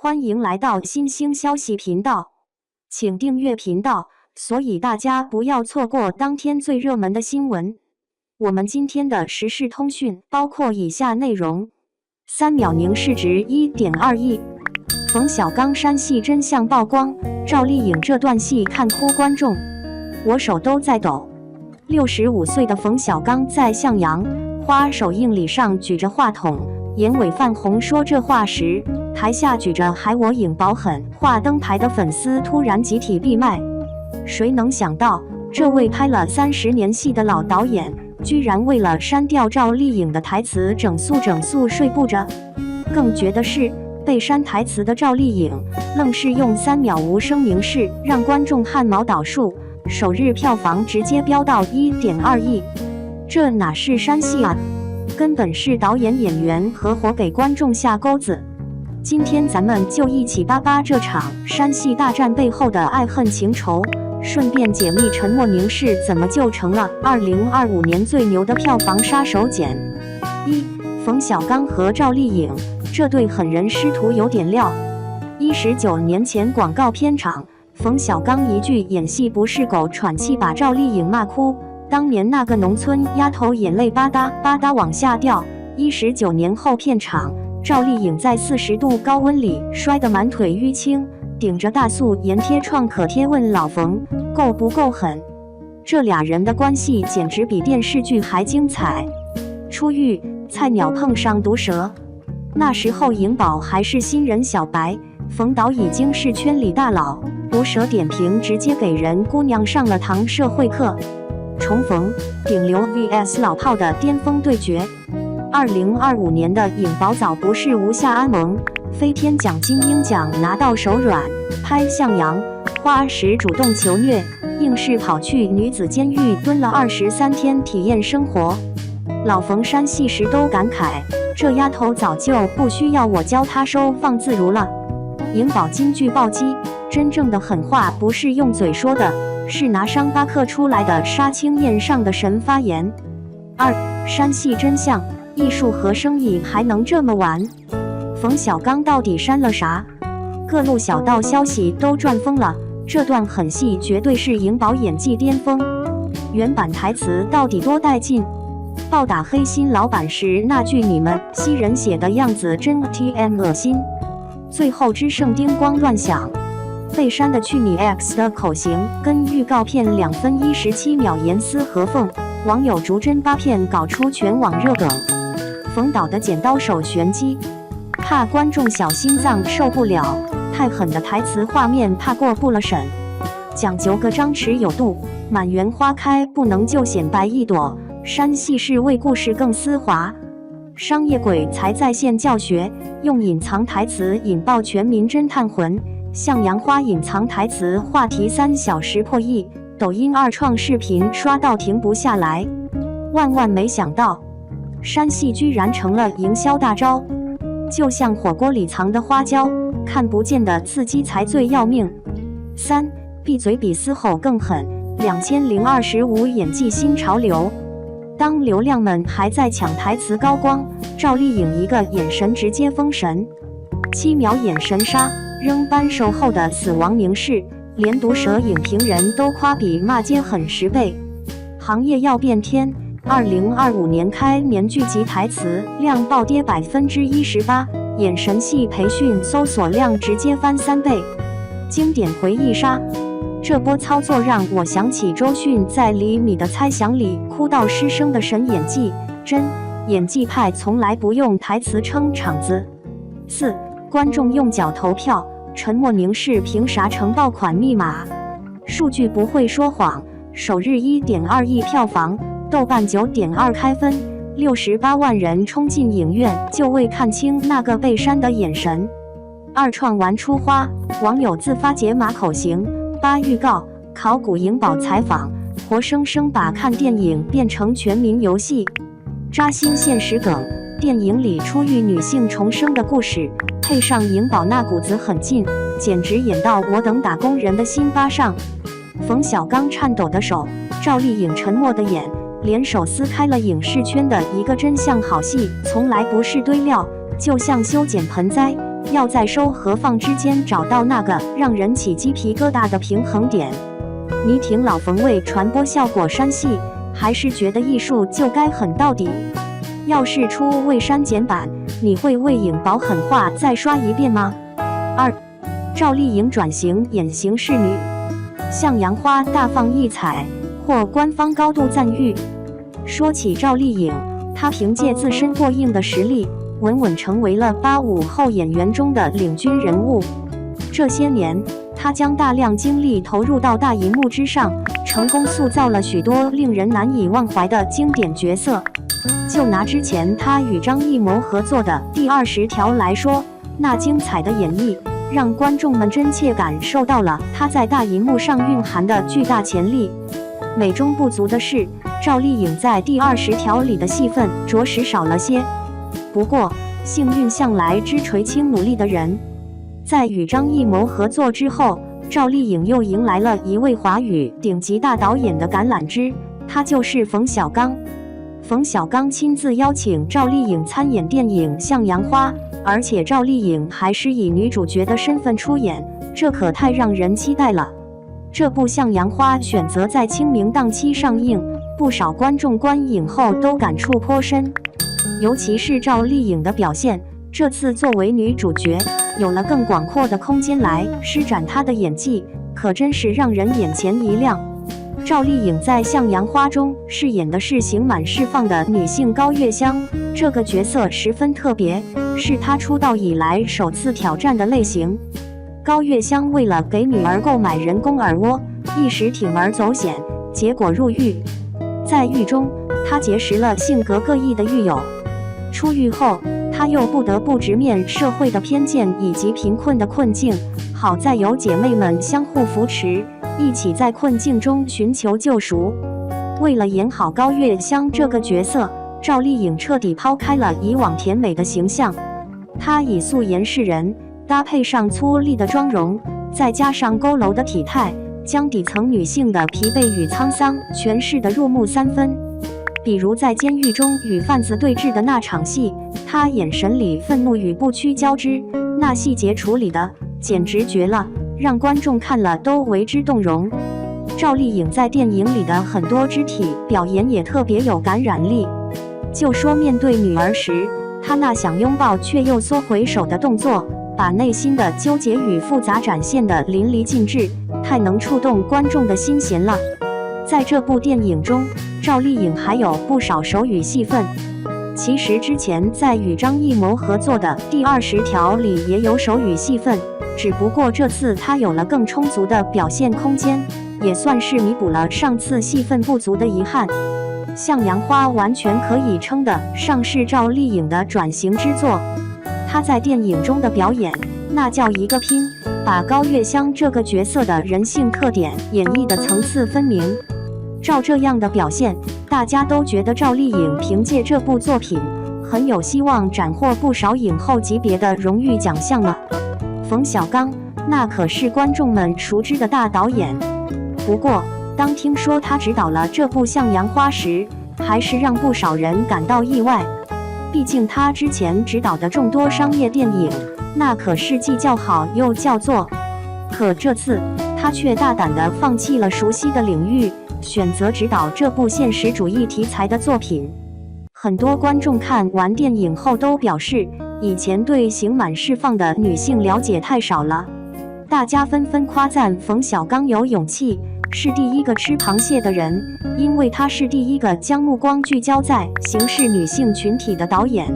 欢迎来到新兴消息频道，请订阅频道，所以大家不要错过当天最热门的新闻。我们今天的时事通讯包括以下内容：3秒凝视值 1.2 亿，冯小刚山戏真相曝光，赵丽颖这段戏看哭观众，我手都在抖。65岁的冯小刚在向阳花首映礼上举着话筒，眼尾泛红说这话时，台下举着还我影保狠画灯牌的粉丝突然集体闭麦。谁能想到，这位拍了30年戏的老导演，居然为了删掉赵丽颖的台词整宿睡不着。更绝的是，被删台词的赵丽颖，愣是用3秒无声凝视，让观众汗毛倒竖，首日票房直接飙到 1.2 亿。这哪是删戏啊，根本是导演演员合伙给观众下钩子。今天咱们就一起扒扒这场删戏大战背后的爱恨情仇，顺便解密沉默凝视怎么就成了2025年最牛的票房杀手锏。1. 冯小刚和赵丽颖这对狠人师徒有点料。19年前广告片场，冯小刚一句演戏不是狗喘气把赵丽颖骂哭，当年那个农村丫头眼泪吧嗒吧嗒往下掉。19年后片场，赵丽颖在40度高温里摔得满腿淤青，顶着大素颜贴创可贴问老冯够不够狠。这俩人的关系简直比电视剧还精彩。出狱，菜鸟碰上毒蛇。那时候颖宝还是新人小白，冯导已经是圈里大佬，毒蛇点评直接给人姑娘上了堂社会课。重逢，顶流 vs 老炮的巅峰对决。2025年的颖宝早不是无下安盟，飞天奖金鹰奖拿到手软，拍向阳花时主动求虐，硬是跑去女子监狱蹲了23天体验生活。老冯删戏时都感慨，这丫头早就不需要我教她收放自如了。颖宝金句暴击，真正的狠话不是用嘴说的，是拿伤疤刻出来的杀青宴上的神发言。2. 删戏真相，艺术和生意还能这么玩？冯小刚到底删了啥？各路小道消息都转疯了，这段狠戏绝对是颖宝演技巅峰。原版台词到底多带劲？暴打黑心老板时那句你们西人写的样子真 TM 恶心。最后之圣叮咣乱响，被删的去你 X 的口型跟预告片2分17秒严丝合缝，网友逐帧扒片搞出全网热梗。冯导的剪刀手玄机，怕观众小心脏受不了，太狠的台词画面怕过不了审，讲究个张弛有度，满园花开不能就显白一朵，删戏是为故事更丝滑。商业鬼才在线教学，用隐藏台词引爆全民侦探魂，向阳花隐藏台词话题3小时破亿，抖音2创视频刷到停不下来。万没想到，删戏居然成了营销大招，就像火锅里藏的花椒，看不见的刺激才最要命。3. 闭嘴比嘶吼更狠，2025演技新潮流。当流量们还在抢台词高光，赵丽颖一个眼神直接封神，7秒眼神杀，扔扳手后的死亡凝视，连毒舌影评人都夸比骂街狠10倍。行业要变天，2025年开年剧集台词量暴跌18%，眼神戏培训搜索量直接翻3倍。经典回忆杀，这波操作让我想起周迅在《厘米的猜想》里哭到失声的神演技，真演技派从来不用台词撑场子。4. 观众用脚投票，沉默凝视凭啥成爆款密码？数据不会说谎，首日 1.2 亿票房，豆瓣 9.2 开分，68万人冲进影院就为看清那个被删的眼神。2创玩出花，网友自发解码口型。8预告，考古颖宝采访，活生生把看电影变成全民游戏，扎心现实梗。电影里出狱女性重生的故事，配上颖宝那股子狠劲，简直演到我等打工人的心巴上。冯小刚颤抖的手，赵丽颖沉默的眼，联手撕开了影视圈的一个真相好戏，从来不是堆料，就像修剪盆栽，要在收和放之间找到那个让人起鸡皮疙瘩的平衡点。你挺老冯为传播效果删戏，还是觉得艺术就该狠到底？要是出未删减版，你会为颖宝狠话再刷一遍吗？2. 赵丽颖转型演刑事女，向阳花大放异彩，获官方高度赞誉。说起赵丽颖，她凭借自身过硬的实力，稳稳成为了85后演员中的领军人物。这些年，她将大量精力投入到大荧幕之上，成功塑造了许多令人难以忘怀的经典角色。就拿之前她与张艺谋合作的《第20条》来说，那精彩的演绎让观众们真切感受到了她在大荧幕上蕴含的巨大潜力。美中不足的是，赵丽颖在《第20条》里的戏份着实少了些。不过，幸运向来支垂青努力的人。在与张艺谋合作之后，赵丽颖又迎来了一位华语顶级大导演的橄榄枝，他就是冯小刚。冯小刚亲自邀请赵丽颖参演电影《向阳花》，而且赵丽颖还是以女主角的身份出演，这可太让人期待了。这部《向阳花》选择在清明档期上映，不少观众观影后都感触颇深，尤其是赵丽颖的表现，这次作为女主角，有了更广阔的空间来施展她的演技，可真是让人眼前一亮。赵丽颖在《向阳花》中饰演的是刑满释放的女性高月香，这个角色十分特别，是她出道以来首次挑战的类型。高月香为了给女儿购买人工耳蜗，一时铤而走险，结果入狱。在狱中，她结识了性格各异的狱友。出狱后，她又不得不直面社会的偏见以及贫困的困境，好在有姐妹们相互扶持，一起在困境中寻求救赎。为了演好高月香这个角色，赵丽颖彻底抛开了以往甜美的形象，她以素颜示人，搭配上粗粝的妆容，再加上佝偻的体态，将底层女性的疲惫与沧桑诠释得入木三分。比如在监狱中与贩子对峙的那场戏，她眼神里愤怒与不屈交织，那细节处理的简直绝了，让观众看了都为之动容。赵丽颖在电影里的很多肢体表演也特别有感染力，就说面对女儿时，她那想拥抱却又缩回手的动作，把内心的纠结与复杂展现得淋漓尽致，太能触动观众的心弦了。在这部电影中，赵丽颖还有不少手语戏份。其实之前在与张艺谋合作的《第20条》里也有手语戏份，只不过这次她有了更充足的表现空间，也算是弥补了上次戏份不足的遗憾。《向阳花》完全可以称得上是赵丽颖的转型之作。她在电影中的表演，那叫一个拼，把高月香这个角色的人性特点演绎的层次分明。照这样的表现，大家都觉得赵丽颖凭借这部作品很有希望斩获不少影后级别的荣誉奖项了。冯小刚那可是观众们熟知的大导演，不过当听说他执导了这部《向阳花》时，还是让不少人感到意外。毕竟他之前执导的众多商业电影，那可是既叫好又叫座。可这次他却大胆地放弃了熟悉的领域，选择执导这部现实主义题材的作品。很多观众看完电影后都表示，以前对刑满释放的女性了解太少了，大家纷纷夸赞冯小刚有勇气，是第一个吃螃蟹的人，因为他是第一个将目光聚焦在刑事女性群体的导演。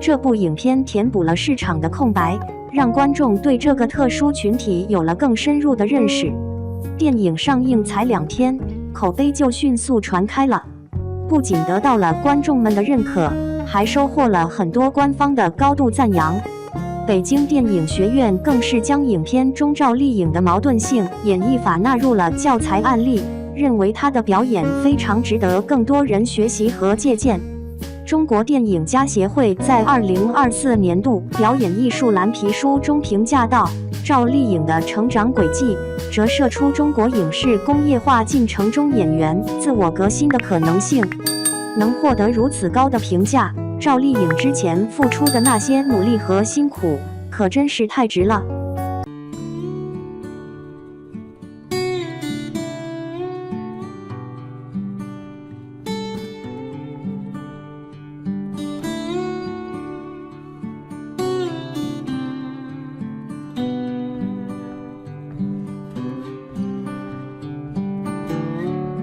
这部影片填补了市场的空白，让观众对这个特殊群体有了更深入的认识。电影上映才2天，口碑就迅速传开了，不仅得到了观众们的认可，还收获了很多官方的高度赞扬。北京电影学院更是将影片中赵丽颖的矛盾性演绎法纳入了教材案例，认为她的表演非常值得更多人学习和借鉴。中国电影家协会在2024年度表演艺术蓝皮书中评价到，赵丽颖的成长轨迹折射出中国影视工业化进程中演员自我革新的可能性。能获得如此高的评价，赵丽颖之前付出的那些努力和辛苦，可真是太值了。